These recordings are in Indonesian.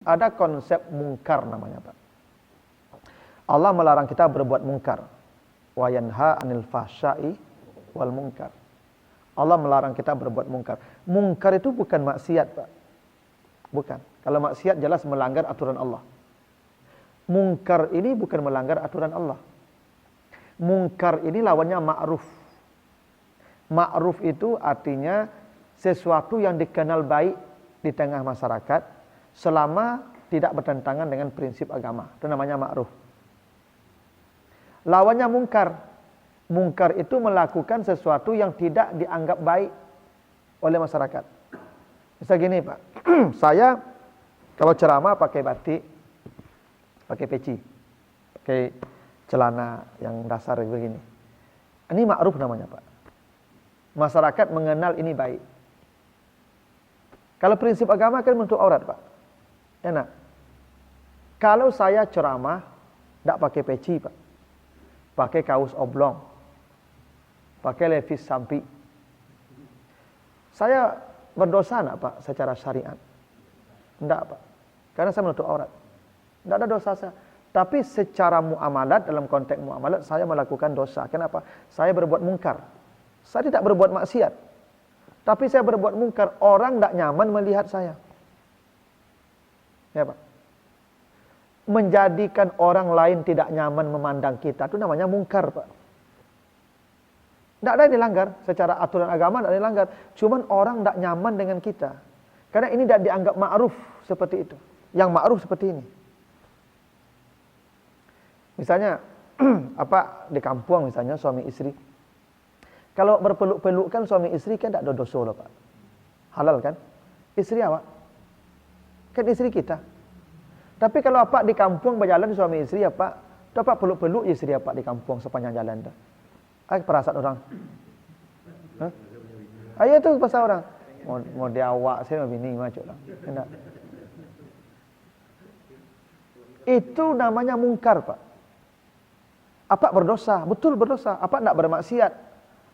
Ada konsep mungkar namanya, Pak. Allah melarang kita berbuat mungkar. Wa yanha 'anil fahsya'i wal munkar. Allah melarang kita berbuat mungkar. Mungkar itu bukan maksiat, Pak. Bukan. Kalau maksiat jelas melanggar aturan Allah. Mungkar ini bukan melanggar aturan Allah. Mungkar ini lawannya ma'ruf. Ma'ruf itu artinya sesuatu yang dikenal baik di tengah masyarakat selama tidak bertentangan dengan prinsip agama. Itu namanya ma'ruf. Lawannya mungkar. Mungkar itu melakukan sesuatu yang tidak dianggap baik oleh masyarakat. Misal gini, Pak. Saya kalau ceramah pakai batik, pakai peci, pakai celana yang dasar begini. Ini ma'ruf namanya, Pak. Masyarakat mengenal ini baik. Kalau prinsip agama kan menutup aurat, Pak. Enak. Kalau saya ceramah, tidak pakai peci, Pak. Pakai kaos oblong. Pakai levis sampi. Saya berdosa enggak, Pak, secara syariat? Tidak, Pak. Karena saya menutup aurat. Tidak ada dosa saya. Tapi secara muamalat, dalam konteks muamalat, saya melakukan dosa. Kenapa? Saya berbuat mungkar. Saya tidak berbuat maksiat. Tapi saya berbuat mungkar. Orang tidak nyaman melihat saya. Ya, Pak. Menjadikan orang lain tidak nyaman memandang kita, itu namanya mungkar, Pak. Tidak ada yang dilanggar. Secara aturan agama tidak dilanggar. Cuman orang tidak nyaman dengan kita. Karena ini tidak dianggap ma'ruf seperti itu. Yang ma'ruf seperti ini. Misalnya, di kampung misalnya suami istri. Kalau berpeluk-peluk kan suami istri kan tidak ada dosa loh, Pak. Halal kan? Istri awak. Kan istri kita. Tapi kalau apa di kampung berjalan suami istri apa, dapat peluk-peluk istri apa di kampung sepanjang jalan dah. Perasaan orang. Hah? Ayo tu pasal orang. Mau dia awak saya mau bini macam lah. Enggak. Itu namanya mungkar, Pak. Apa berdosa? Betul berdosa. Apa enggak bermaksiat?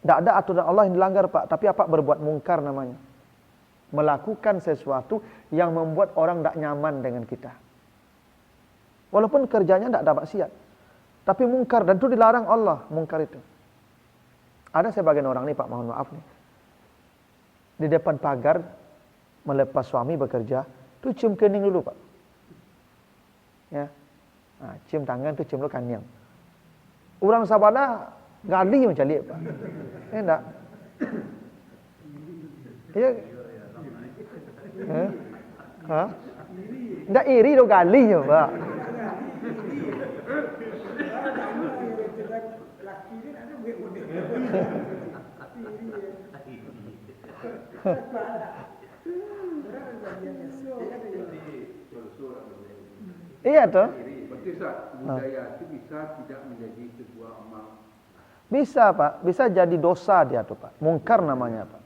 Enggak ada aturan Allah yang dilanggar, Pak. Tapi apa berbuat mungkar namanya? Melakukan sesuatu yang membuat orang tidak nyaman dengan kita. Walaupun kerjanya tidak ada maksiat. Tapi mungkar, dan itu dilarang Allah, mungkar itu. Ada sebagian orang nih, Pak, mohon maaf nih. Di depan pagar, melepas suami bekerja, itu cium kening dulu, Pak. Ya. Nah, cium tangan, itu cium dulu kanyang. Orang sabana, gali macam lihat, Pak. Ya, enggak? Ya. Hah? Enggak iri dong galinya, Pak. Iya toh. Berarti budaya itu bisa tidak menjadi sebuah amal. Bisa, Pak. Bisa jadi dosa dia tuh, Pak. Mungkar namanya, Pak.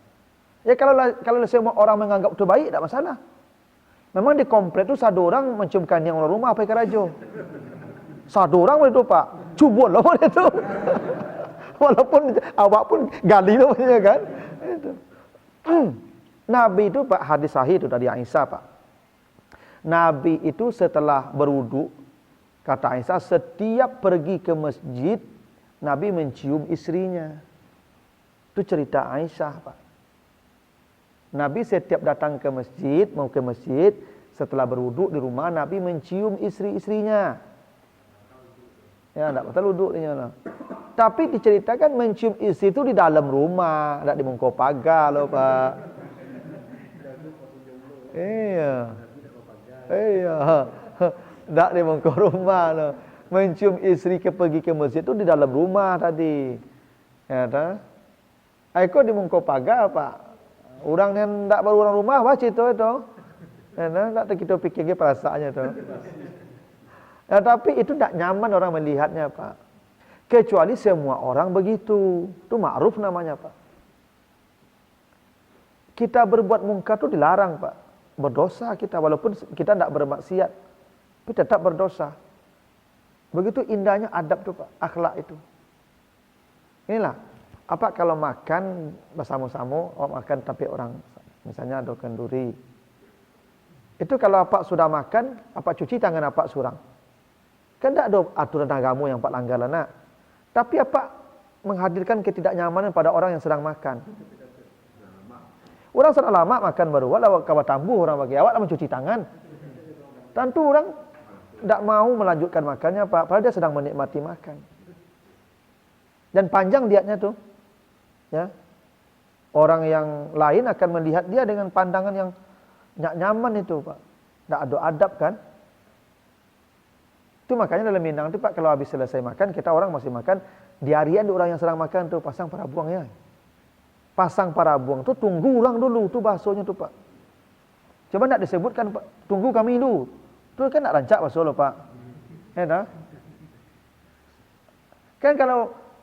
Ya kalau semua orang menganggap itu baik, tidak masalah. Memang di komplek itu satu orang menciumkan yang orang rumah apa kerajo. Satu orang itu, Pak. Cubun loh itu. Walaupun awak pun gali loh kan. Itu. Nabi itu, Pak, hadis sahih itu dari Aisyah, Pak. Nabi itu setelah berwudu, kata Aisyah, setiap pergi ke masjid, Nabi mencium istrinya. Itu cerita Aisyah, Pak. Nabi setiap datang ke masjid, mau ke masjid, setelah berwudu di rumah, Nabi mencium istri-istrinya. Ya, tidak betul wudu dia. Tapi diceritakan mencium istri itu di dalam rumah, tidak di muka pagar loh, Pak. Iya. Iya. Tidak di muka rumah loh. Mencium istri pergi ke masjid itu di dalam rumah tadi. Ya, tak? Aku di muka pagar, Pak. Orang yang tidak baru orang rumah, baca itu. Ya, tak kita fikir perasaannya itu. Ya, tapi itu tidak nyaman orang melihatnya, Pak. Kecuali semua orang begitu. Itu ma'ruf namanya, Pak. Kita berbuat mungkar itu dilarang, Pak. Berdosa kita, walaupun kita tidak bermaksiat. Tapi tetap berdosa. Begitu indahnya adab itu, Pak. Akhlak itu. Inilah. Apa kalau makan bersama-sama, makan tapi orang, misalnya ada kenduri. Itu kalau Pak sudah makan, Pak cuci tangan Pak surang. Kan tidak ada aturan agama yang Pak langgar lah nak. Tapi Pak menghadirkan ketidaknyamanan pada orang yang sedang makan. Orang sedang lama makan baru, walau kawan tambuh orang bagi awak mencuci tangan. Tentu orang tidak mau melanjutkan makannya Pak, padahal dia sedang menikmati makan. Dan panjang diatnya tuh, ya. Orang yang lain akan melihat dia dengan pandangan yang nggak nyaman itu Pak. Nggak ada adab kan. Itu makanya dalam Minang itu Pak, kalau habis selesai makan, kita orang masih makan, diarian di orang yang sedang makan tuh, pasang parabuangnya. Pasang parabuang tuh, tunggu ulang dulu, tuh baksonya tuh Pak. Coba nggak disebutkan Pak, tunggu kami dulu. Itu kan nggak rancak bakso loh Pak. Ya, kan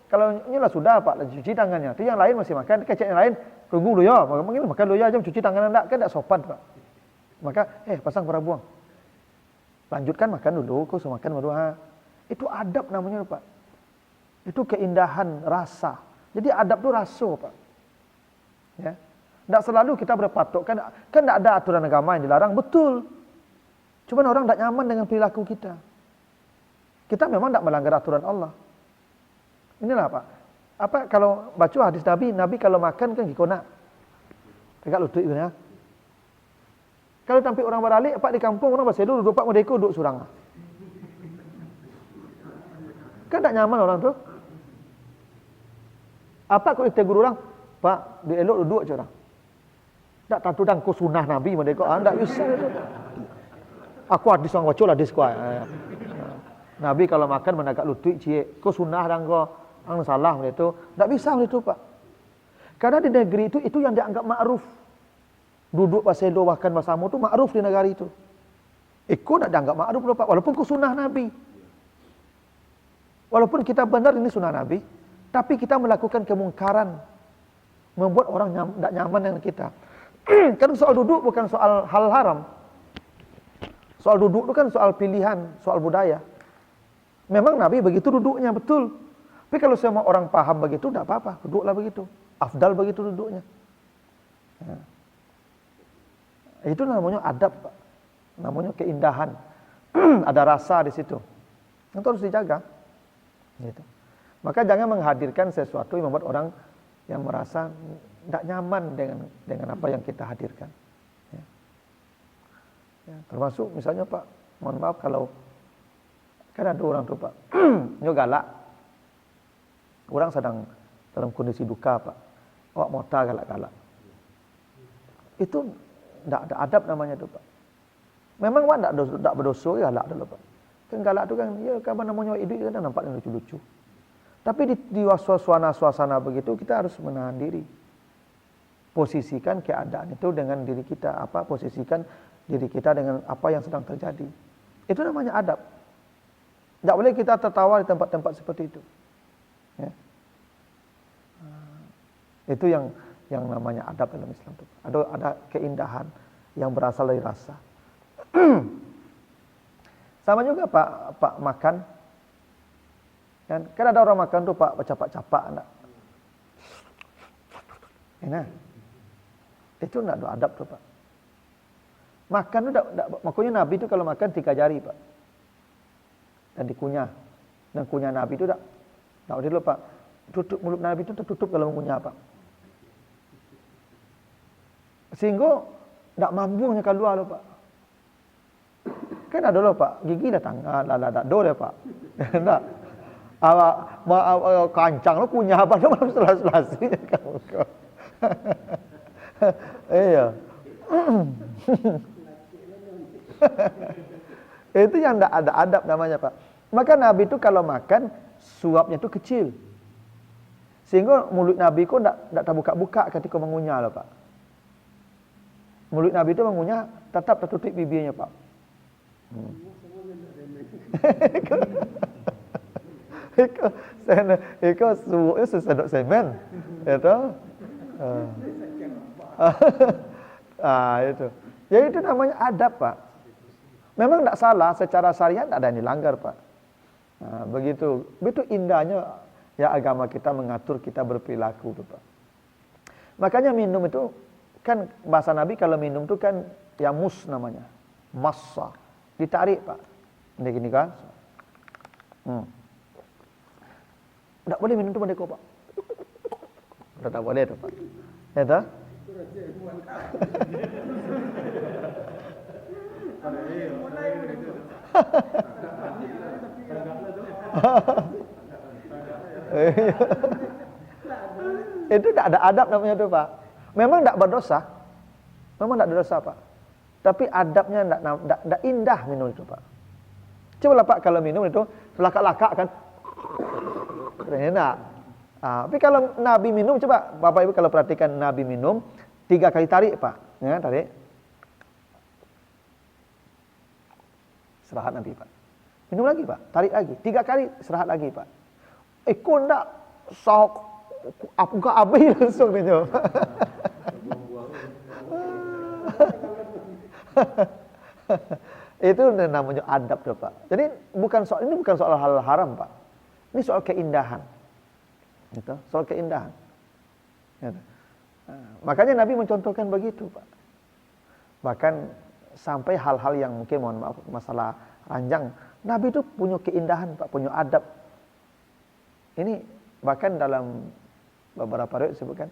kalau inilah sudah Pak, cuci tangannya. Itu yang lain masih makan, kecek yang lain, tunggu dulu ya, makan dulu ya, jam cuci tangan enggak, kan enggak sopan Pak. Maka, pasang parabuang. Lanjutkan makan dulu, kau sudah makan baru. Itu adab namanya Pak. Itu keindahan rasa. Jadi adab itu rasa Pak. Ya. Enggak selalu kita berpatok, kan enggak ada aturan agama yang dilarang, betul. Cuma orang enggak nyaman dengan perilaku kita. Kita memang enggak melanggar aturan Allah. Inilah Pak. Apa kalau baca hadis Nabi kalau makan kan gikona. Tegak lutut itu ya. Kalau sampai orang beralik, Pak di kampung orang bersedu duduk Pak merdeka duduk surang. Kan tak nyaman orang tu. Apa kalau kita guru orang, Pak, di elok duduk je orang. Tak tentu dan ko sunah Nabi merdeka, tak bisa itu. Aku hadis orang baca hadis ku. Nabi kalau makan menagak lutut cie, ko sunah dan ko ang salah itu, tak bisa itu Pak. Karena di negeri itu yang dianggap ma'ruf. Duduk baselo makan bersama itu ma'ruf di negara itu. Ikut tak dianggap ma'ruf loh Pak, walaupun ku sunnah Nabi. Walaupun kita benar ini sunnah Nabi, tapi kita melakukan kemungkaran, membuat orang tak nyaman dengan kita. Kan soal duduk bukan soal hal haram. Soal duduk itu kan soal pilihan, soal budaya. Memang Nabi begitu duduknya, betul. Tapi kalau semua orang paham begitu, tidak apa-apa, duduklah begitu. Afdal begitu duduknya. Ya. Itu namanya adab, Pak. Namanya keindahan. Ada rasa di situ. Itu harus dijaga. Gitu. Maka jangan menghadirkan sesuatu yang membuat orang yang merasa tidak nyaman dengan apa yang kita hadirkan. Ya. Ya, termasuk misalnya Pak, mohon maaf kalau kan ada orang tuh Pak, nyo galak. Orang sedang dalam kondisi duka Pak. Awak mota galak-galak. Itu tidak ada adab namanya itu Pak. Memang awak tidak berdosa galak dulu Pak. Kan galak itu kan, ya kapan namanya hidup kan nampaknya lucu-lucu. Tapi di suasana begitu kita harus menahan diri. Posisikan keadaan itu dengan diri kita. Posisikan diri kita dengan apa yang sedang terjadi. Itu namanya adab. Tidak boleh kita tertawa di tempat-tempat seperti itu. Ya. Itu yang namanya adab dalam Islam itu. Ada keindahan yang berasal dari rasa. Sama juga Pak makan. Kan ada orang makan tuh Pak capak-capak enggak. Nah. Itu enggak ada adab tuh Pak. Makan itu makanya Nabi itu kalau makan 3 jari Pak. Dan dikunyah. Dan kunyah Nabi itu enggak boleh dulu Pak. Tutup mulut Nabi itu tertutup kalau mengunyah Pak. Sehingga enggak mampunya keluar loh Pak. Kan ada loh Pak, gigi datang, tak do deh Pak. Enggak. Kancang lo kunyah apa malam selas-selasinya kamu. Iya. Itu yang enggak ada adab namanya Pak. Maka Nabi itu kalau makan suapnya itu kecil. Sehingga mulut Nabi itu enggak terbuka-buka ketika mengunyah loh Pak. Mulut Nabi itu mengunyah tetap tertutup bibirnya Pak. Iko suwuknya sesedok semen. Itu. Itu. Ya itu namanya adab Pak. Memang tidak salah secara syariat, tidak ada yang dilanggar Pak. Begitu indahnya ya agama kita mengatur kita berperilaku tuh Pak. Makanya minum itu kan bahasa Nabi kalau minum itu kan yamus namanya. Massa. Ditarik, Pak. Ini gini kan. Tidak boleh minum itu mendeko, Pak. Sudah tak boleh itu, Pak. Ya tak? Itu tidak ada adab namanya itu, Pak. Memang tidak berdosa. Memang tidak berdosa, Pak. Tapi adabnya tidak indah minum itu, Pak. Coba lah, Pak, kalau minum itu lakak-lakak kan. Enak. Tapi kalau Nabi minum, coba Bapak Ibu kalau perhatikan Nabi minum 3 kali tarik, Pak. Ya, tarik. Istirahat nanti, Pak. Minum lagi, Pak. Tarik lagi. 3 kali, istirahat lagi, Pak. Kok enggak sok buka habis langsung minum. Itu namanya adab tuh, Pak. Jadi ini bukan soal hal haram, Pak. Ini soal keindahan. Gitu, soal keindahan. Gitu. Makanya Nabi mencontohkan begitu, Pak. Bahkan sampai hal-hal yang mungkin mohon maaf masalah ranjang, Nabi itu punya keindahan, Pak, punya adab. Ini bahkan dalam beberapa riwayat disebutkan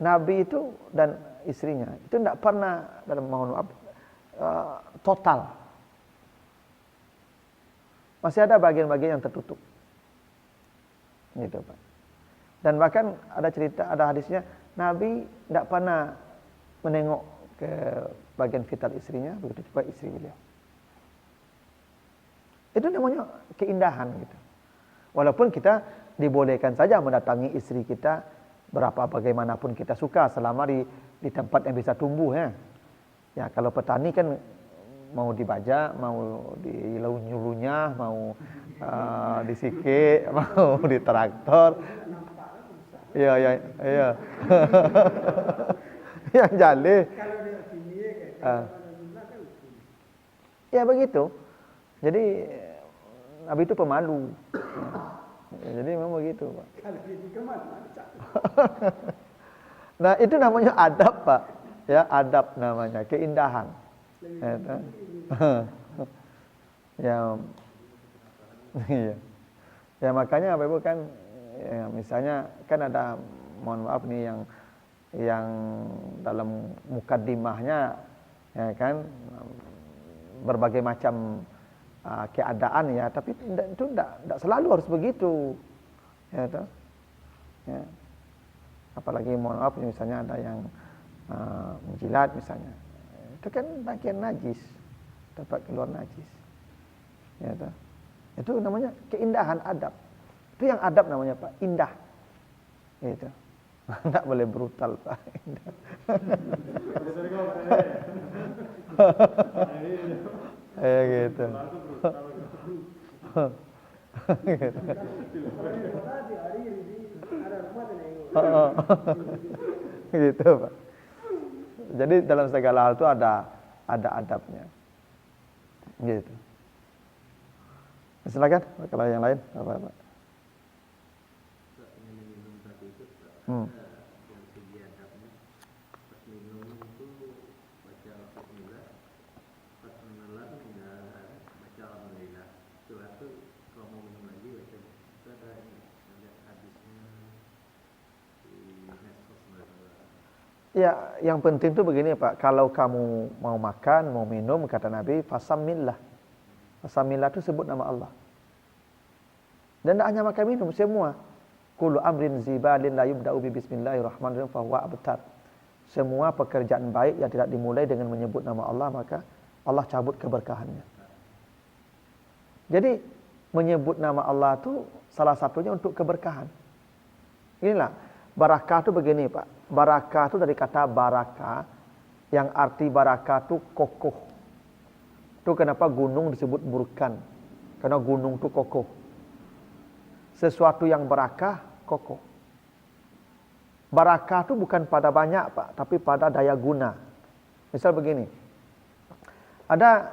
Nabi itu dan istrinya itu tidak pernah dalam mohon maaf total. Masih ada bagian-bagian yang tertutup. Gitu, Pak. Dan bahkan ada cerita, ada hadisnya Nabi tidak pernah menengok ke bagian vital istrinya, begitu juga istri beliau. Itu namanya keindahan gitu. Walaupun kita dibolehkan saja mendatangi istri kita bagaimanapun kita suka selama di tempat yang bisa tumbuh ya. Ya kalau petani kan mau dibajak, mau dinyulunya, mau disikik, mau di traktor. Iya. Yang jali. Ya begitu. Jadi Nabi itu pemalu. Jadi memang begitu, Pak. Nah, itu namanya adab, Pak. Ya, adab namanya, keindahan. Ya. Iya. Ya makanya Bapak Ibu kan ya, misalnya kan ada mohon maaf nih yang dalam mukaddimahnya ya kan berbagai macam keadaan ya, tapi itu tidak selalu harus begitu. Ya, toh? Ya. Apalagi mohon maaf misalnya ada yang menjilat misalnya. Itu kan bagian najis, tempat keluar najis. Ya, toh? Itu namanya keindahan adab. Itu yang adab namanya, Pak, indah. Gitu. Enggak boleh brutal, Pak. Indah. Ya gitu. Gitu, Pak. Jadi dalam segala hal itu ada adabnya. Gitu. Silakan kalau yang lain apa, Pak? Yang segi adabnya pas minum itu baca bismillah, pas menelan baca alhamdulillah. Setelah itu kalau mau minum lagi baca itu ada hadisnya di medsos. Ya, yang penting itu begini, Pak. Kalau kamu mau makan, mau minum, kata Nabi, fasamillah. Fasamillah itu sebut nama Allah. Dan tidak hanya makan minum, semua. Kullu amrin zibalin la yubda'u bi bismillahirrahmanirrahim fahuwa abtar. Semua pekerjaan baik yang tidak dimulai dengan menyebut nama Allah, maka Allah cabut keberkahannya. Jadi menyebut nama Allah itu salah satunya untuk keberkahan. Inilah barakah itu begini, Pak. Barakah itu dari kata baraka, yang arti barakah itu kokoh. Itu kenapa gunung disebut burkan, karena gunung itu kokoh. Sesuatu yang barakah kokoh. Barakah itu bukan pada banyak, Pak, tapi pada daya guna. Misal begini. Ada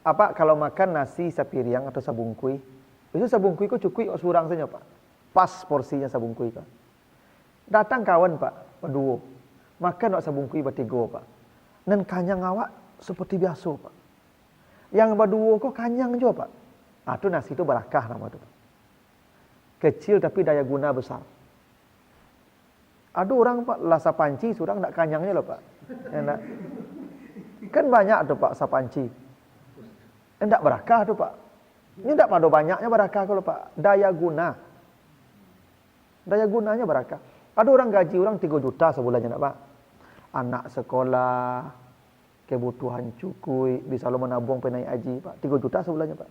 apa kalau makan nasi sapiriang atau sabungkui, itu sabungkui ku cukup surang saja, Pak. Pas porsinya sabungkui, Pak. Datang kawan, Pak, berdua. Makan wak sabungkui bertiga, Pak. Dan kanyang awak seperti biasa, Pak. Yang berdua kok kanyang juga Pak. Itu nasi itu barakah nama itu. Kecil tapi daya guna besar. Ada orang Pak, lah sapanci, surang nak kanyangnya loh Pak. Enak. Kan banyak tuh Pak sapanci. Enggak barakah tuh Pak. Ini enggak pada banyaknya barakah kalau Pak. Daya guna. Daya gunanya barakah. Ada orang gaji orang 3 juta sebulannya enggak Pak. Anak sekolah, kebutuhan cukui, bisa lo menabung penai haji Pak. 3 juta sebulannya Pak.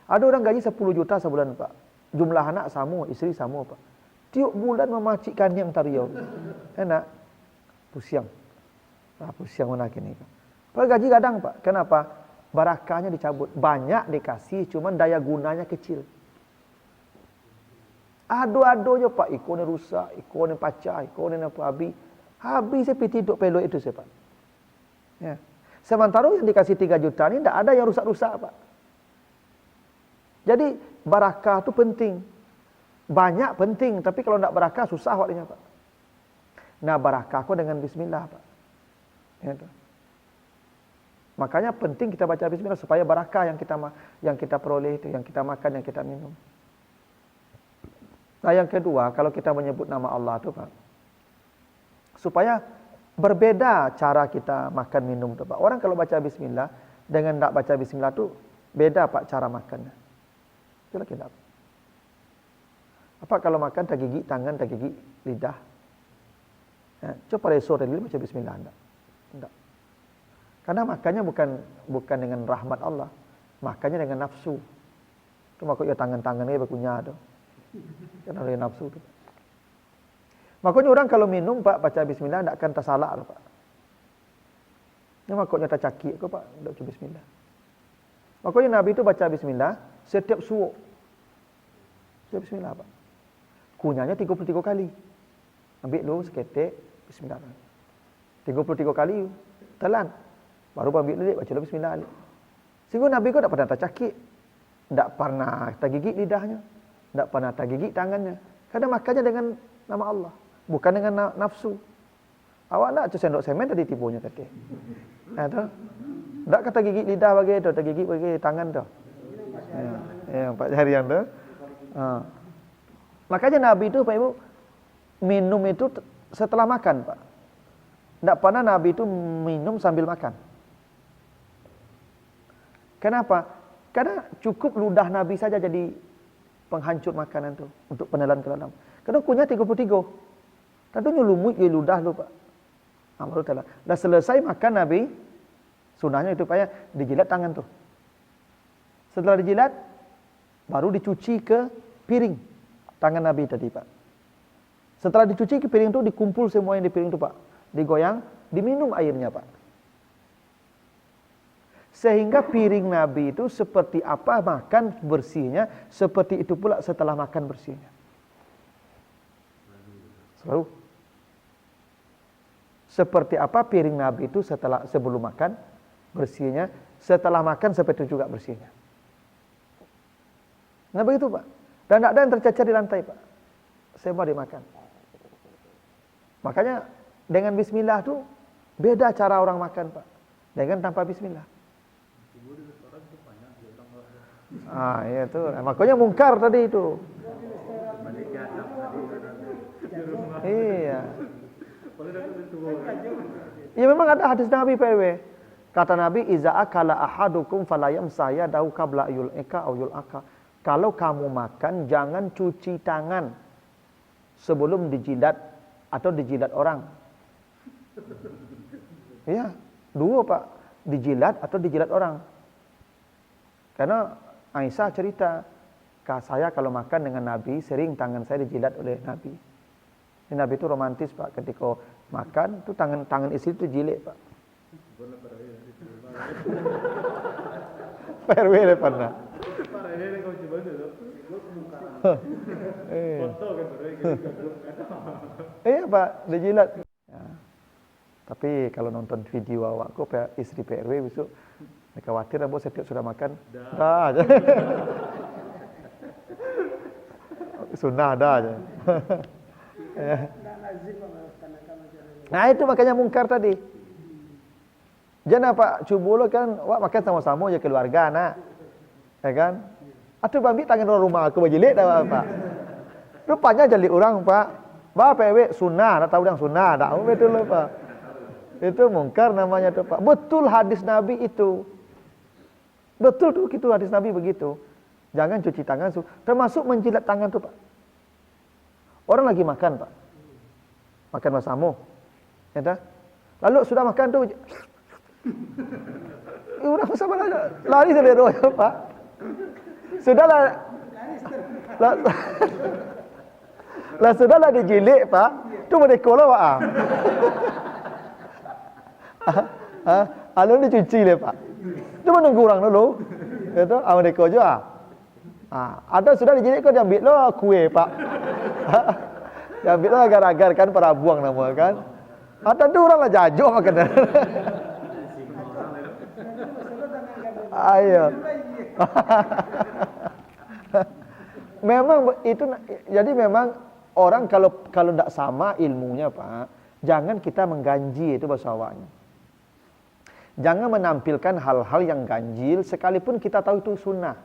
Ada orang gaji 10 juta sebulan Pak. Jumlah anak sama, istri sama Pak. Tiap bulan memacikkan yang tariau. Enak. Pusiang. Pusiang mana kini. Padahal gaji kadang Pak. Kenapa? Barakahnya dicabut. Banyak dikasih, cuman daya gunanya kecil. Ado-ado je Pak. Ikonnya rusak, ikonnya pacah, ikonnya apa habis. Habis saya pergi tidur peluk itu saya Pak. Ya. Sementara yang dikasih 3 juta ni tidak ada yang rusak-rusak Pak. Jadi barakah itu penting. Banyak penting, tapi kalau tidak barakah susah waktunya Pak. Nah barakah kok dengan bismillah Pak. Ya, makanya penting kita baca bismillah supaya barakah yang kita peroleh itu, yang kita makan, yang kita minum. Nah yang kedua, kalau kita menyebut nama Allah itu Pak, supaya berbeda cara kita makan minum itu Pak. Orang kalau baca bismillah dengan tidak baca bismillah itu beda Pak cara makannya. Itulah kita. Apa kalau makan tak gigi tangan, tak gigi lidah? Ya, coba sore dulu baca bismillah enggak? Enggak. Karena makannya bukan dengan rahmat Allah. Makannya dengan nafsu. Itu makanya tangan-tangannya berkunyah tu. Karena ada nafsu tu. Makanya orang kalau minum Pak baca bismillah enggak akan tersalak tu Pak. Ini makanya tercakik kok Pak, enggak baca bismillah. Makanya Nabi itu baca bismillah setiap suuk. Setiap bismillah Pak. Kunyahnya 33 kali. Ambil dulu seketik bismillah. 33 kali telan. Baru ambil dulu baca bismillah. Sehingga Nabi kau tak pernah tercakik. Tak pernah tergigit lidahnya. Tak pernah tergigit tangannya. Karena makannya dengan nama Allah, bukan dengan nafsu. Awak nak sendok semen tadi tipunya kata. Tu. Tak kata gigit lidah bagi tu, tergigit bagi tangan tu. Ya, 4 hari yang tu. Makanya Nabi itu Pak Ibu minum itu setelah makan Pak. Tidak pernah Nabi itu minum sambil makan. Kenapa? Karena cukup ludah Nabi saja jadi penghancur makanan itu untuk penelan ke dalam. Karena kunyah 33. Tentunya lumut di ludah lu Pak. Baru telan. Dah selesai makan Nabi, sunahnya itu Pak ya, dijilat tangan tu. Setelah dijilat, baru dicuci ke piring. Tangan Nabi tadi Pak. Setelah dicuci ke piring itu dikumpul semua yang di piring itu Pak. Digoyang, diminum airnya Pak. Sehingga piring Nabi itu seperti apa makan bersihnya, seperti itu pula setelah makan bersihnya. Selalu. Seperti apa piring Nabi itu sebelum makan bersihnya, setelah makan seperti itu juga bersihnya. Nah begitu Pak. Dan tidak ada yang tercecer di lantai Pak. Semua dimakan. Makanya dengan bismillah tu beda cara orang makan Pak. Dengan tanpa bismillah. Ya tu. Makanya mungkar tadi itu. Iya. Ya memang ada hadis Nabi PW. Kata Nabi, "Iza akala ahadukum falayamsah yadahu qabla yul'ika aw yul'aka." Kalau kamu makan, jangan cuci tangan sebelum dijilat atau dijilat orang. Ya, dua Pak, dijilat atau dijilat orang. Karena Aisyah cerita, saya kalau makan dengan Nabi, sering tangan saya dijilat oleh Nabi. Ini Nabi itu romantis Pak, ketika makan, itu tangan istri itu jilat Pak. PRW pernah. Iya Pak, dijilat. Ya. Tapi kalau nonton video awakku istri PRW besok khawatir abang setiap sudah makan. Dah aja. Sunnah dah aja. Nah itu makanya mungkar tadi. Jangan Pak, cubulo kan, wak makan sama-sama ya keluarga nak. Ya kan? Atuh bambi tangan orang rumah aku bajilik dah Pak. Rupanya jadi orang Pak. Ba PW sunnah, tak tahu yang sunnah, tak tahu betul loh Pak. Itu mungkar namanya tuh Pak. Betul hadis Nabi itu. Betul tuh gitu hadis Nabi begitu. Jangan cuci tangan, termasuk menjilat tangan tuh Pak. Orang lagi makan Pak. Makan bersama. Ya tak? Lalu sudah makan tuh orang sama lari dari roh ya Pak. Sudahlah. Lah sudahlah dijilik Pak. Tu mereka lah Pak. Alun dicuci le Pak. Tu menunggu orang dulu. Itu mereka je ada sudah dijilik kau diambil lah kue Pak. Diambil lah agar-agar kan para buang nama kan. Ada tu orang lah jajuk makan. Ayo. Memang itu, jadi memang orang kalau tidak sama ilmunya Pak, jangan kita mengganji itu bahasa awaknya. Jangan menampilkan hal-hal yang ganjil sekalipun kita tahu itu sunnah.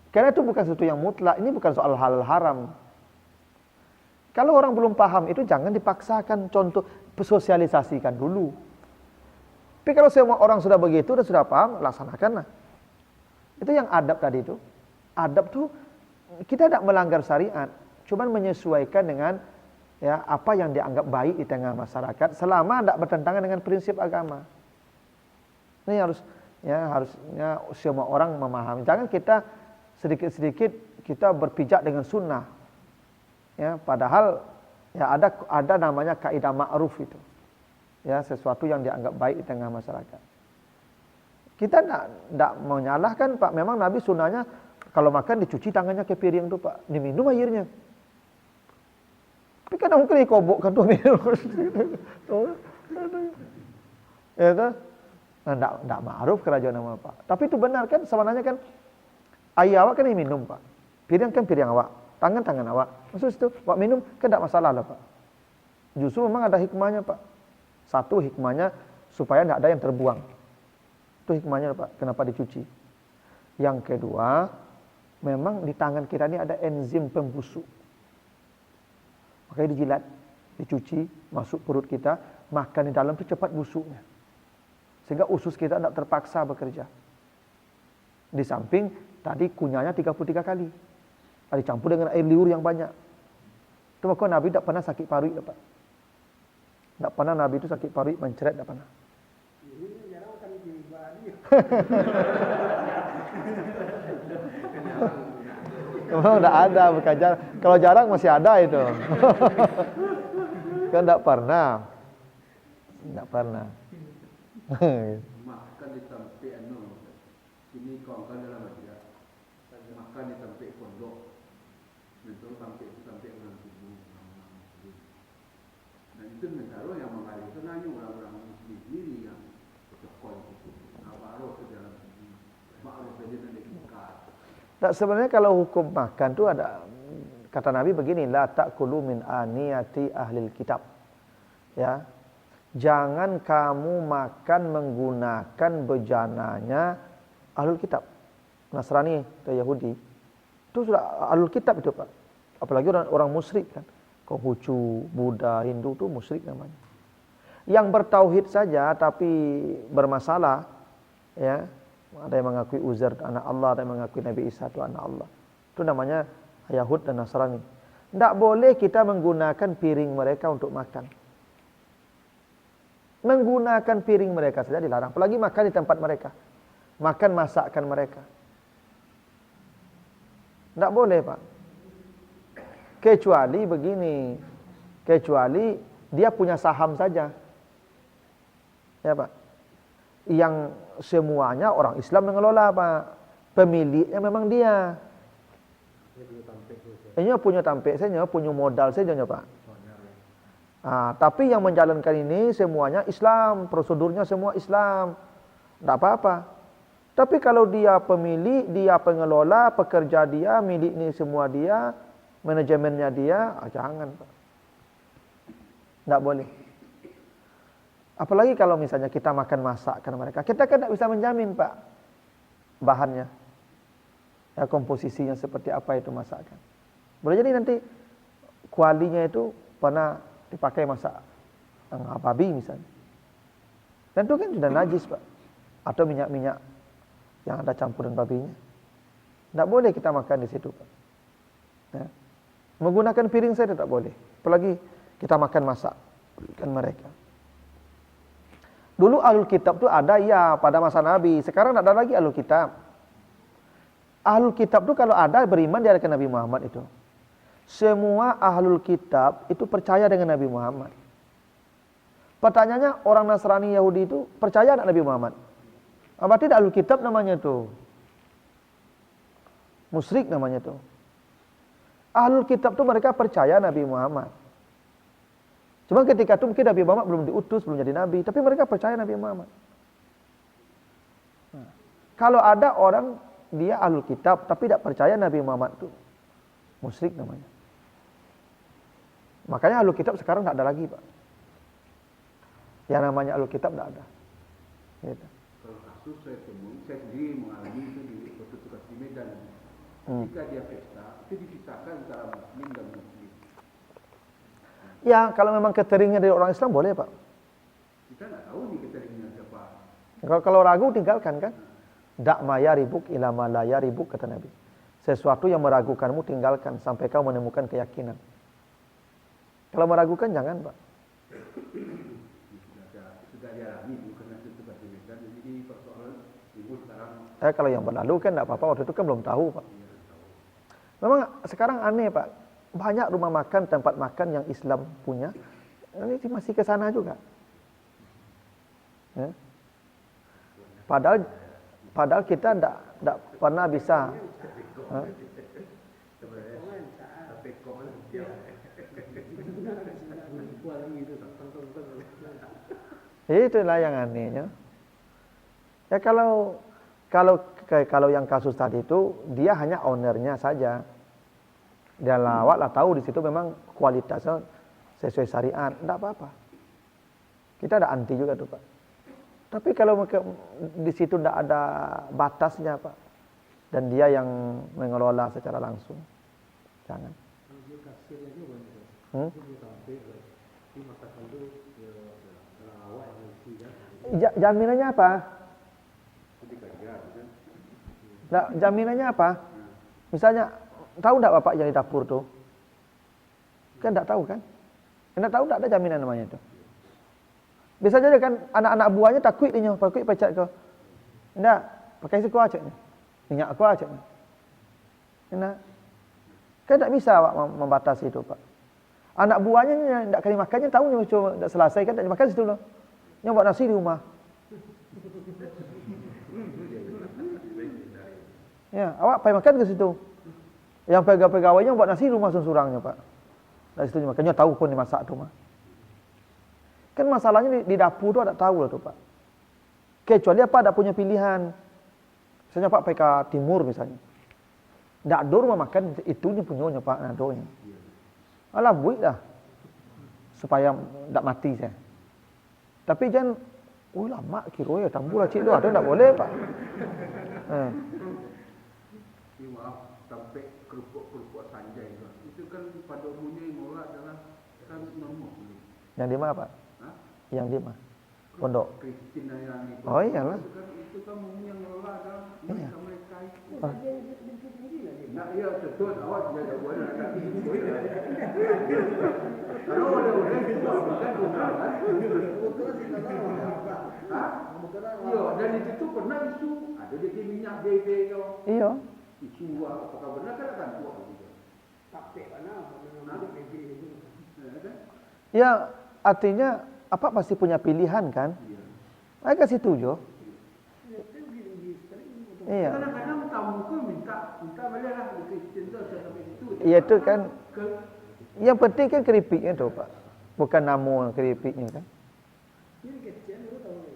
Karena itu bukan sesuatu yang mutlak, ini bukan soal hal haram. Kalau orang belum paham itu jangan dipaksakan, contoh sosialisasikan dulu. Tapi kalau semua orang sudah begitu dan sudah paham, laksanakanlah. Itu yang adab tadi itu. Adab tuh kita tidak melanggar syariat, cuman menyesuaikan dengan ya apa yang dianggap baik di tengah masyarakat selama tidak bertentangan dengan prinsip agama. Ini harusnya semua orang memahami. Jangan kita sedikit-sedikit kita berpijak dengan sunnah. Ya, padahal ya ada namanya kaidah ma'ruf itu. Ya, sesuatu yang dianggap baik di tengah masyarakat. Kita tidak menyalahkan Pak. Memang Nabi sunnahnya kalau makan dicuci tangannya ke piring tu Pak, diminum airnya. Tapi kadang mungkin dikobokkan tu minum. Ya kan? Tidak ma'ruf kerajaan nama Pak. Tapi itu benar kan? Sebenarnya kan air awak kan diminum Pak. Piring kan piring awak, tangan awak. Maksud itu, awak minum kan tidak masalah lah Pak. Justru memang ada hikmahnya Pak. Satu hikmahnya supaya tidak ada yang terbuang. Itu hikmahnya Pak, kenapa dicuci. Yang kedua, memang di tangan kita ini ada enzim pembusuk. Makanya dijilat, dicuci, masuk perut kita, makan di dalam itu cepat busuknya. Sehingga usus kita tidak terpaksa bekerja. Di samping, tadi kunyahnya 33 kali. Dicampur dengan air liur yang banyak. Itu maka Nabi tidak pernah sakit paru, Pak. Tidak pernah Nabi itu sakit paru, menceret, tidak pernah. Memang tidak ada, bukan jarang. Kalau jarang masih ada itu. Kan tidak pernah. Tidak pernah. Makan di tempat ini kau kan dalam aja. Makan di tempat pondok. Betul sampai orang tubuh. Dan itu negara yang mengalir itu nanya orang-orang muslim sendiri yang protokol itu. Apa roh ke dalam ini. Maklum saja nanti buka. Nah, sebenarnya kalau hukum makan tu ada kata Nabi begini, la ta'kulu min aniyati ahlil kitab. Ya. Jangan kamu makan menggunakan bejananya ahlul kitab. Nasrani atau Yahudi. Itu sudah ahlul kitab itu Pak. Apalagi orang musyrik kan. Konghucu, Buddha, Hindu itu musyrik namanya. Yang bertauhid saja tapi bermasalah, ya. Ada yang mengakui Uzair anak Allah, ada yang mengakui Nabi Isa itu anak Allah. Itu namanya Yahud dan Nasrani. Tidak boleh kita menggunakan piring mereka untuk makan. Menggunakan piring mereka saja dilarang. Apalagi makan di tempat mereka. Makan masakan mereka. Tidak boleh Pak. Kecuali begini. Kecuali dia punya saham saja. Ya Pak. Yang semuanya orang Islam mengelola Pak. Pemiliknya memang dia. Dia punya tampik saja, punya modal saja Pak. Tapi yang menjalankan ini semuanya Islam. Prosedurnya semua Islam. Tidak apa-apa. Tapi kalau dia pemilik, dia pengelola, pekerja dia, milik ini semua dia, manajemennya dia, jangan Pak. Tidak boleh. Apalagi kalau misalnya kita makan masakan mereka, kita kan tidak bisa menjamin Pak bahannya, ya komposisinya seperti apa itu masakan. Boleh jadi nanti kualinya itu pernah dipakai masak babi misalnya, dan itu kan sudah najis Pak, atau minyak-minyak yang ada campuran babinya. Tidak boleh kita makan di situ Pak. Ya. Menggunakan piring saya tidak boleh, apalagi kita makan masakan mereka. Dulu ahlul kitab itu ada ya pada masa Nabi. Sekarang tidak ada lagi ahlul kitab. Ahlul kitab itu kalau ada beriman dia dengan Nabi Muhammad itu. Semua ahlul kitab itu percaya dengan Nabi Muhammad. Pertanyaannya orang Nasrani Yahudi itu percaya dengan Nabi Muhammad? Berarti tidak ahlul kitab namanya itu. Musyrik namanya itu. Ahlul kitab itu mereka percaya Nabi Muhammad. Cuma ketika itu mungkin Nabi Muhammad belum diutus, belum jadi Nabi. Tapi mereka percaya Nabi Muhammad. Nah, kalau ada orang, dia ahlul kitab, tapi tidak percaya Nabi Muhammad itu musyrik namanya. Makanya ahlul kitab sekarang tidak ada lagi Pak. Yang namanya ahlul kitab tidak ada. Gitu. Kalau kasus saya temui, saya sendiri mengalami itu di waktu tugas di Medan. Jika dia pesta, itu dipisahkan antara muslim dan muslim. Ya, kalau memang cateringnya dari orang Islam boleh Pak. Kita nggak tahu nih cateringnya siapa. Kalau ragu tinggalkan kan. Dak ma yaribuk ila ma la yaribuk kata Nabi. Sesuatu yang meragukanmu tinggalkan sampai kau menemukan keyakinan. Kalau meragukan jangan Pak. Sudah dialami bukan itu tugas di Medan. Jadi persoalan ibu sekarang. Kalau yang berlalu kan tidak apa-apa, waktu itu kan belum tahu Pak. Memang sekarang aneh Pak. Banyak rumah makan, tempat makan yang Islam punya, ini masih ke sana juga. Ya. Padahal kita tidak pernah bisa. Itulah yang anehnya. Ya kalau yang kasus tadi itu dia hanya ownernya saja. Dia lawak lah tahu di situ memang kualitasnya sesuai syariat, tidak apa-apa. Kita ada anti juga tuh Pak. Tapi kalau di situ tidak ada batasnya Pak, dan dia yang mengelola secara langsung, jangan. Jaminannya apa? Jaminannya apa? Misalnya tahu enggak Bapak yang di dapur tuh? Kan enggak tahu kan? Enggak tahu enggak ada jaminan namanya itu. Bisa jadi kan anak-anak buahnya takut dia pakai pecat kau. Enggak, pakai siku aja nih. Minyak aku aja nih. Enggak. Kan enggak bisa Pak membatasi itu Pak. Anak buahnya enggak kali makannya tahu cuma enggak selesai kan enggak makan situ loh. Nyoba nasi di rumah. Ya, awak pergi makan ke situ. Yang pegawai-pegawainya buat nasi rumah surangnya Pak. Dari situ makanya tahu pun dimasak tuh mah. Kan masalahnya di dapur tuh ada tahu lah tuh Pak. Kecuali apa ada punya pilihan. Misalnya Pak pergi ke timur misalnya. Ndak ada rumah makan itunya punyanya Pak nadonya. Alah buik dah. Supaya ndak mati saya. Tapi jangan lama kira ya tambur lah cik tu ada ndak boleh Pak. Maaf, sampai kerupuk-kerupuk sanjai itu kan pada umumnya yang ngolah adalah kan non-muslim. Yang di mana Pak? Hah? Yang di mana? Pondok. Kristen yang itu. Oh iyalah. Itu kan umumnya yang ngolah adalah mereka itu. Oh. Nah iya betul, awak tidak boleh nak itu. Kalau ada orang itu bukan bukan. Iya, dan itu tuh pernah isu ada dia minyak bebe kau. Iya. Isu apakah benar kan akan buat gitu. Tapi mana ya artinya apa pasti punya pilihan kan? Mereka situ jo. Iya. Kadang-kadang tamu pun minta boleh lah di Kristen tu sampai situ. Iya itu kan. Yang penting kan keripiknya tu Pak. Bukan nama keripiknya kan. Ini kecil tu tahu.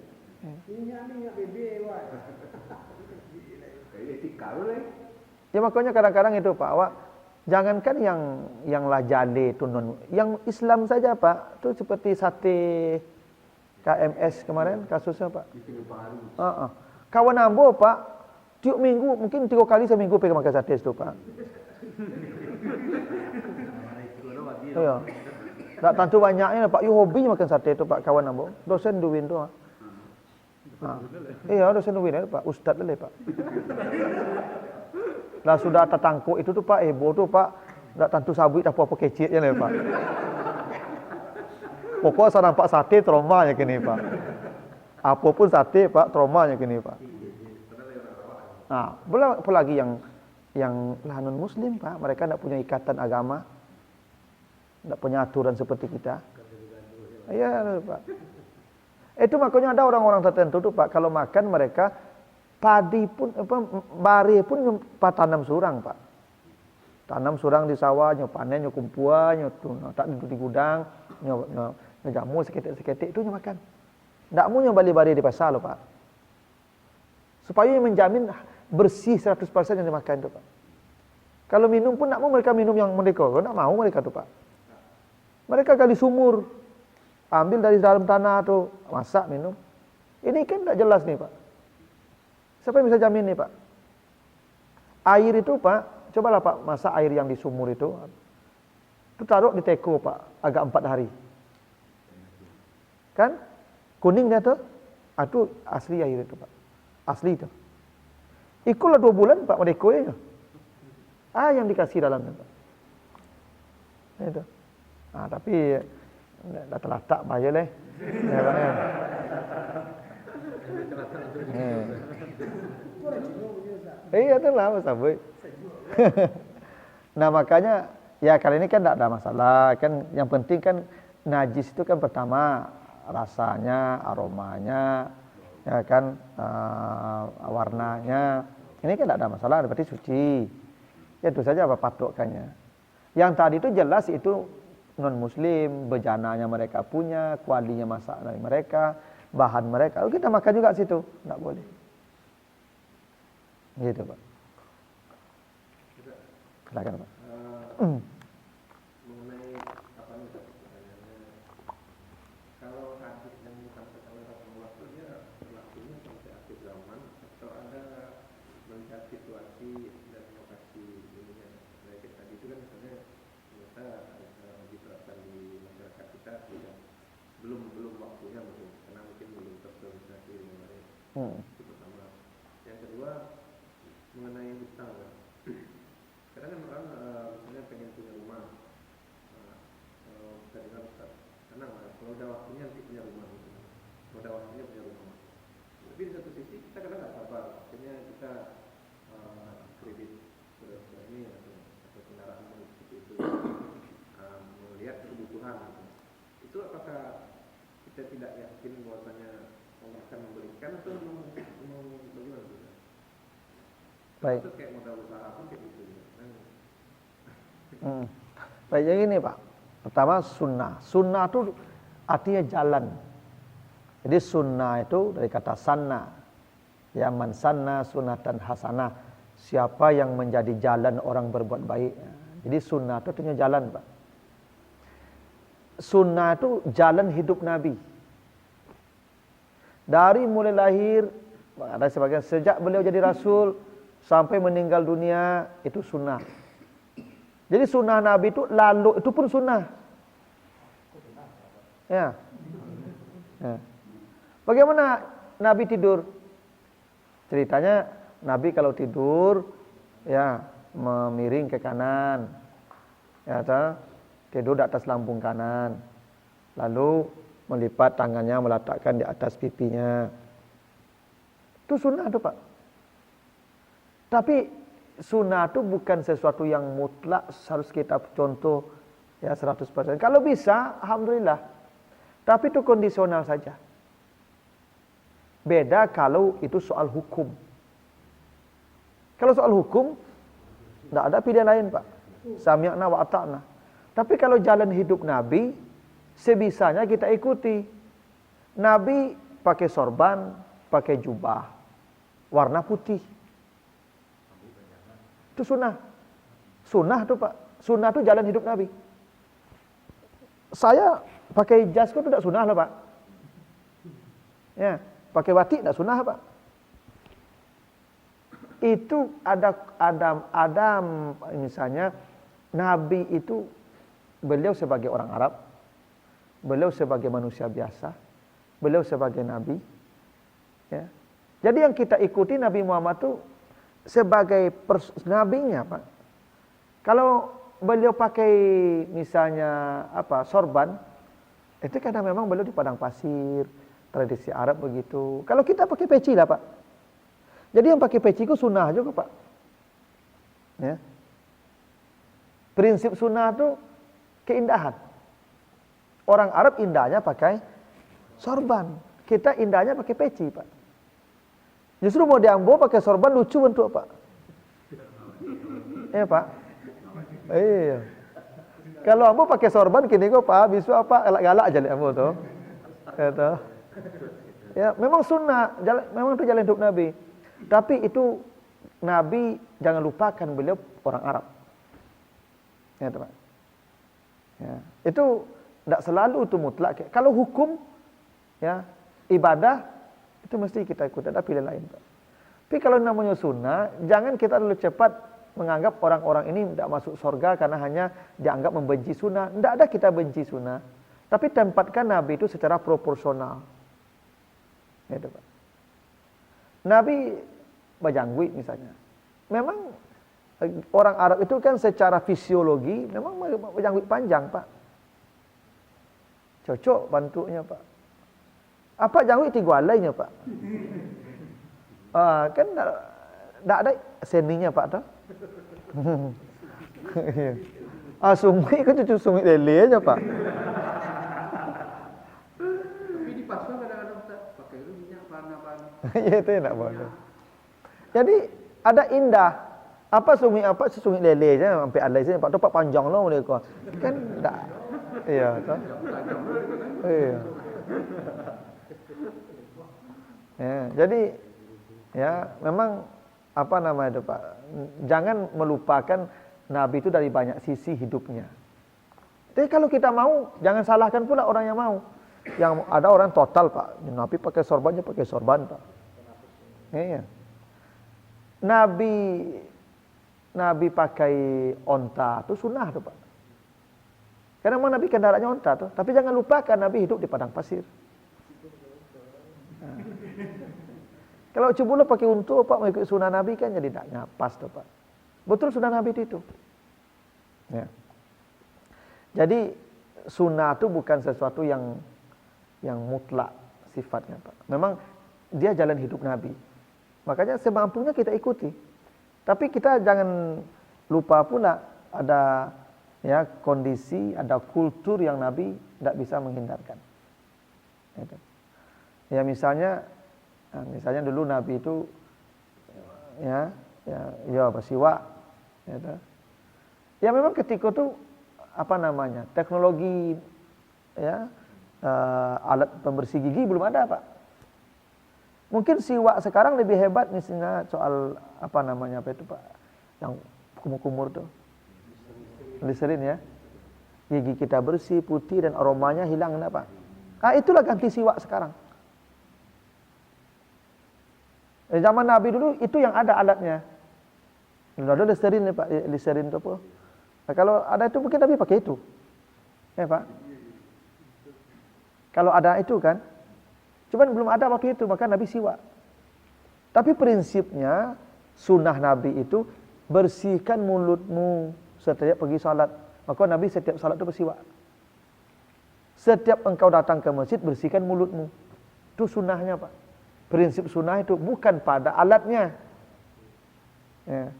Minyak bebe wah. Kayak etikal lah. Ya makanya kadang-kadang itu Pak, awak jangankan yang lah jale itu non, yang Islam saja Pak, itu seperti sate KMS kemarin kasusnya Pak. Di sini baru. Kawan Ambo Pak, tiap minggu mungkin 3 kali seminggu pengen makan sate itu Pak. Iya. Tak tentu banyaknya Pak, hobi makan sate itu Pak kawan Ambo. Dosen duwin tu. Iya, dosen duwin Pak, ustaz le Pak. Lah sudah tertangkuk itu tuh Pak, heboh tuh Pak. Tak tentu sabui tak apa-apa kecil je le Pak. Pokoknya saya nampak sate traumanya kini Pak. Apapun sate Pak, traumanya kini Pak. Nah, apalagi yang non muslim Pak, mereka tidak punya ikatan agama, tidak punya aturan seperti kita. Iya Pak. Itu makanya ada orang-orang tertentu tuh Pak, kalau makan mereka padi pun bari pun tanam surang Pak. Tanam surang di sawah, panen, kumpuan, tak di gudang, jamu seketik-seketik itu makan. Ndak mau balik bari di pasar loh Pak. Supaya menjamin bersih 100% yang dimakan itu Pak. Kalau minum pun ndak mau mereka minum yang mereka, ndak mau mereka tuh Pak. Mereka gali sumur, ambil dari dalam tanah tuh, masak minum. Ini kan ndak jelas nih Pak. Siapa yang bisa jamin nih Pak? Air itu Pak, cobalah Pak masak air yang di sumur itu taruh di teko Pak, agak 4 hari. Kan? Kuning dia tuh. Itu asli air itu Pak. Asli itu. Ikulah 2 bulan Pak mereka. Yang dikasih dalamnya Pak. Itu. Tapi dah terletak bahaya leh. Iya tu lah sabui. Nah makanya ya kali ini kan tidak ada masalah kan, yang penting kan najis itu kan pertama rasanya, aromanya, ya kan warnanya. Ini kan tidak ada masalah, berarti suci. Ya itu saja apa patokannya. Yang tadi itu jelas itu non muslim, bejananya mereka punya, kualinya masak dari mereka, bahan mereka. Lalu kita makan juga situ, tidak boleh. Gitu Pak. Silakan Pak. Mengenai apa nih pertanyaannya, kalau hadis yang disampaikan oleh Rasulullah itu dia berlakunya sampai akhir zaman atau ada melihat situasi dan lokasi ininya. Kayak tadi itu kan misalnya ternyata diterapkan di masyarakat kita tidak belum waktunya mungkin karena mungkin belum tersosialisasi dengan baik. Itu pertama. Yang kedua mengenai hutang kan. Kadang kan orang misalnya pengen punya rumah, kita dengar Ustaz, tenang lah, kalau udah waktunya nanti punya rumah, kalau udah waktunya punya rumah. Tapi di satu sisi kita kadang nggak sabar, akhirnya kita kredit ini atau kendaraan seperti itu, melihat kebutuhan. Itu apakah kita tidak yakin bahwasanya Allah akan memberikan atau mau bagaimana? Baik. Itu kayak modal usaha pun kayak gitu. Baik, yang ini Pak. Pertama sunnah. Sunnah itu artinya jalan. Jadi sunnah itu dari kata sanna. Ya man sanna sunnatan hasanah. Siapa yang menjadi jalan orang berbuat baik. Jadi sunnah itu artinya jalan Pak. Sunnah itu jalan hidup Nabi. Dari mulai lahir, ada sebagian sejak beliau jadi Rasul sampai meninggal dunia, itu sunnah. Jadi sunnah Nabi itu lalu itu pun sunnah. Ya. Bagaimana Nabi tidur? Ceritanya Nabi kalau tidur ya memiring ke kanan. Ya, tidur di atas lambung kanan. Lalu melipat tangannya meletakkan di atas pipinya. Itu sunnah itu Pak. Tapi sunnah itu bukan sesuatu yang mutlak harus kita contoh ya 100%. Kalau bisa, alhamdulillah. Tapi itu kondisional saja. Beda kalau itu soal hukum. Kalau soal hukum, tidak ada pilihan lain Pak. Sami'na wa ata'na. Tapi kalau jalan hidup Nabi, sebisanya kita ikuti. Nabi pakai sorban, pakai jubah, warna putih. Itu sunnah. Sunnah itu Pak. Sunnah itu jalan hidup Nabi. Saya pakai jas itu tidak sunnah lah Pak. Ya, pakai batik tidak sunnah Pak. Itu ada misalnya Nabi itu beliau sebagai orang Arab, beliau sebagai manusia biasa, beliau sebagai Nabi. Ya. Jadi yang kita ikuti Nabi Muhammad itu sebagai nabinya Pak. Kalau beliau pakai misalnya sorban, itu karena memang beliau di padang pasir, tradisi Arab begitu. Kalau kita pakai peci lah Pak. Jadi yang pakai peci itu sunnah juga Pak. Ya. Prinsip sunnah itu keindahan. Orang Arab indahnya pakai sorban. Kita indahnya pakai peci Pak. Justru mau diambo pakai sorban lucu bentuk Pak. Iya Pak. Iya. Kalau ambo pakai sorban kini kok Pak, bisu apa galak-galak aja lihat ambo tuh. Kata. Ya, memang sunnah, memang itu jalan hidup Nabi. Tapi itu Nabi jangan lupakan beliau orang Arab. Ya, Pak. Ya, itu tidak selalu itu mutlak. Kalau hukum ya, ibadah itu mesti kita ikut, ada pilihan lain, Pak. Tapi kalau namanya sunnah, jangan kita terlalu cepat menganggap orang-orang ini tidak masuk surga karena hanya dianggap membenci sunnah. Tidak ada kita benci sunnah. Tapi tempatkan Nabi itu secara proporsional. Ya, Pak. Nabi bajangwi misalnya. Memang orang Arab itu kan secara fisiologi memang bajangwi panjang, Pak. Cocok bentuknya, Pak. Apa jangwi tigualainya, Pak? Kan enggak ada seninya, Pak, toh. Sumi kan cucu sumi lele aja, Pak. Tapi di pasar kadang-kadang pakai itu minyak pana-pana. Iya, itu enak banget. Jadi ada indah. Apa sumi lele aja sampai alai sini, Pak, Pak panjang loh mereka. Kan enggak. Iya, toh. Iya. Ya, jadi ya memang apa namanya itu Pak, jangan melupakan Nabi itu dari banyak sisi hidupnya. Tapi kalau kita mau, jangan salahkan pula orang yang mau. Yang ada orang total Pak, Nabi pakai sorbannya pakai sorban Pak. Iya. Nabi pakai onta itu sunnah tuh Pak. Karena memang Nabi kendaraannya onta tuh, tapi jangan lupakan Nabi hidup di padang pasir. Kalau cebulu pakai untu Pak mengikuti sunnah Nabi kan jadi tidak ngapas tuh Pak. Betul sunnah Nabi itu. Ya. Jadi sunnah itu bukan sesuatu yang mutlak sifatnya Pak. Memang dia jalan hidup Nabi. Makanya semampunya kita ikuti. Tapi kita jangan lupa pula ada ya kondisi, ada kultur yang Nabi tidak bisa menghindarkan. Ya misalnya dulu Nabi itu ya bersiwak ya memang ketika itu apa namanya teknologi ya alat pembersih gigi belum ada Pak. Mungkin siwak sekarang lebih hebat misalnya soal apa itu Pak yang kumur-kumur tuh Listerin ya, gigi kita bersih putih dan aromanya hilang enggak Pak. Itulah ganti siwak sekarang. Zaman Nabi dulu itu yang ada alatnya. Dulu ada Listerin nih Pak, Listerin itu apa? Nah, kalau ada itu mungkin Nabi pakai itu. Ya Pak. Kalau ada itu kan. Cuman belum ada waktu itu, maka Nabi siwak. Tapi prinsipnya sunnah Nabi itu bersihkan mulutmu setiap pergi salat. Maka Nabi setiap salat itu bersiwak. Setiap engkau datang ke masjid bersihkan mulutmu. Itu sunnahnya Pak. Prinsip sunnah itu bukan pada alatnya. Ya.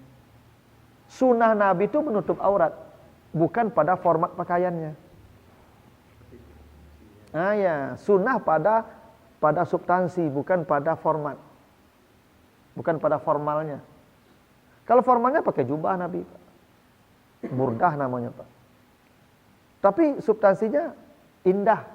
Sunnah Nabi itu menutup aurat, bukan pada format pakaiannya. Ya, sunnah pada substansi, bukan pada format, bukan pada formalnya. Kalau formalnya pakai jubah Nabi, burdah namanya Pak. Tapi substansinya indah.